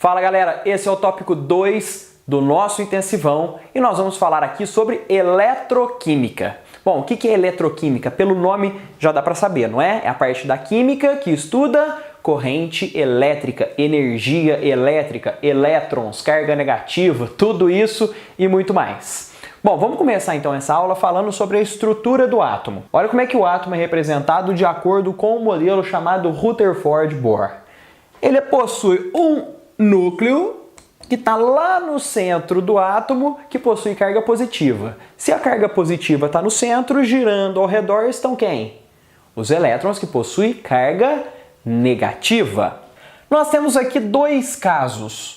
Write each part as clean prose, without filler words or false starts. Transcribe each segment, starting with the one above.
Fala galera, esse é o tópico 2 do nosso intensivão e nós vamos falar aqui sobre eletroquímica. Bom, o que é eletroquímica? Pelo nome já dá para saber, não é? É a parte da química que estuda corrente elétrica, energia elétrica, elétrons, carga negativa, tudo isso e muito mais. Bom, vamos começar então essa aula falando sobre a estrutura do átomo. Olha como é que o átomo é representado de acordo com o modelo chamado Rutherford-Bohr. Ele possui um núcleo que está lá no centro do átomo, que possui carga positiva. Se a carga positiva está no centro, girando ao redor estão quem? Os elétrons que possuem carga negativa. Nós temos aqui dois casos.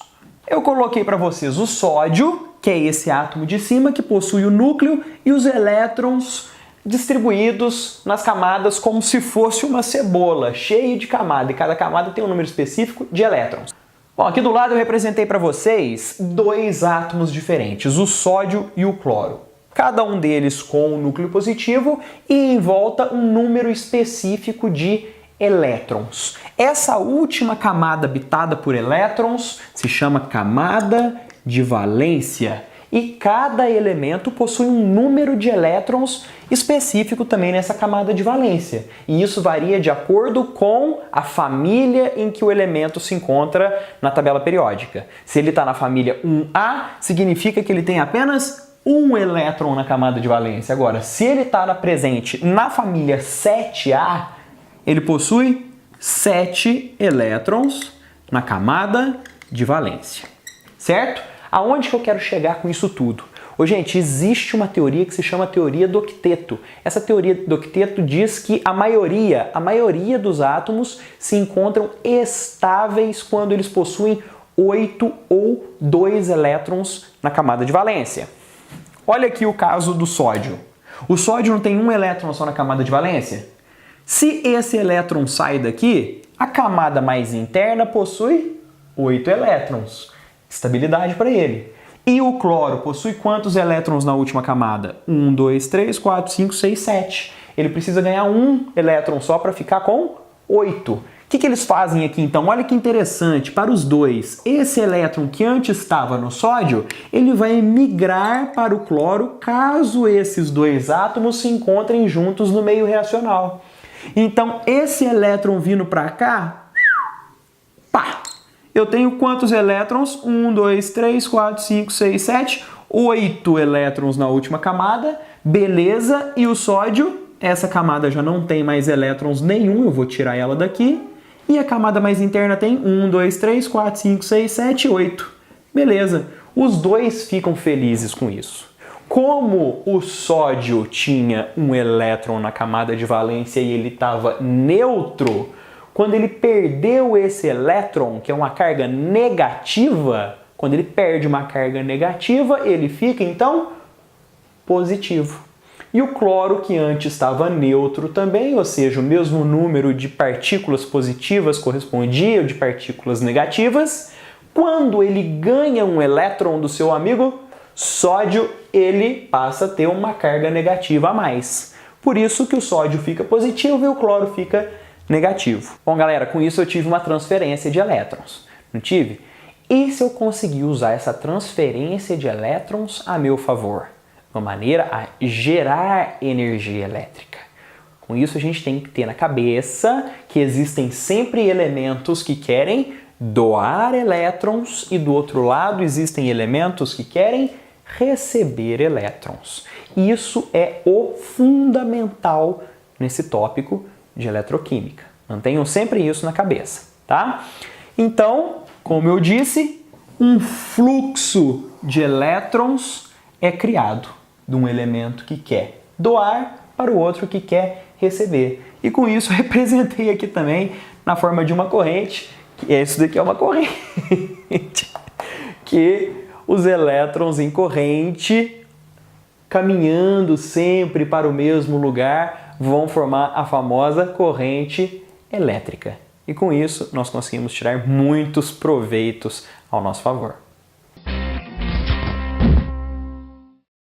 Eu coloquei para vocês o sódio, que é esse átomo de cima, que possui o núcleo, e os elétrons distribuídos nas camadas como se fosse uma cebola, cheia de camada, e cada camada tem um número específico de elétrons. Bom, aqui do lado eu representei para vocês dois átomos diferentes, o sódio e o cloro. Cada um deles com um núcleo positivo e em volta um número específico de elétrons. Essa última camada habitada por elétrons se chama camada de valência. E cada elemento possui um número de elétrons específico também nessa camada de valência. E isso varia de acordo com a família em que o elemento se encontra na tabela periódica. Se ele está na família 1A, significa que ele tem apenas um elétron na camada de valência. Agora, se ele está presente na família 7A, ele possui 7 elétrons na camada de valência. Certo? Aonde que eu quero chegar com isso tudo? Ô, gente, existe uma teoria que se chama teoria do octeto. Essa teoria do octeto diz que a maioria dos átomos se encontram estáveis quando eles possuem 8 ou 2 elétrons na camada de valência. Olha aqui o caso do sódio. O sódio não tem um elétron só na camada de valência? Se esse elétron sai daqui, a camada mais interna possui 8 elétrons. Estabilidade para ele. E o cloro possui quantos elétrons na última camada? 1, 2, 3, 4, 5, 6, 7. Ele precisa ganhar um elétron só para ficar com 8. O que eles fazem aqui então? Olha que interessante, para os dois, esse elétron que antes estava no sódio, ele vai migrar para o cloro caso esses dois átomos se encontrem juntos no meio reacional. Então, esse elétron vindo para cá, pá! Eu tenho quantos elétrons? 1, 2, 3, 4, 5, 6, 7, 8 elétrons na última camada. Beleza, e o sódio? Essa camada já não tem mais elétrons nenhum, eu vou tirar ela daqui. E a camada mais interna tem 1, 2, 3, 4, 5, 6, 7, 8. Beleza, os dois ficam felizes com isso. Como o sódio tinha um elétron na camada de valência e ele estava neutro, quando ele perdeu esse elétron, que é uma carga negativa, quando ele perde uma carga negativa, ele fica, então, positivo. E o cloro, que antes estava neutro também, ou seja, o mesmo número de partículas positivas correspondia ao de partículas negativas, quando ele ganha um elétron do seu amigo sódio, ele passa a ter uma carga negativa a mais. Por isso que o sódio fica positivo e o cloro fica negativo. Bom, galera, com isso eu tive uma transferência de elétrons, não tive? E se eu conseguir usar essa transferência de elétrons a meu favor? Uma maneira a gerar energia elétrica. Com isso a gente tem que ter na cabeça que existem sempre elementos que querem doar elétrons e do outro lado existem elementos que querem receber elétrons. Isso é o fundamental nesse tópico de eletroquímica. Mantenham sempre isso na cabeça, tá? Então, como eu disse, um fluxo de elétrons é criado de um elemento que quer doar para o outro que quer receber. E com isso eu representei aqui também na forma de uma corrente, que isso daqui é uma corrente, que os elétrons em corrente, caminhando sempre para o mesmo lugar, vão formar a famosa corrente elétrica. E com isso nós conseguimos tirar muitos proveitos ao nosso favor.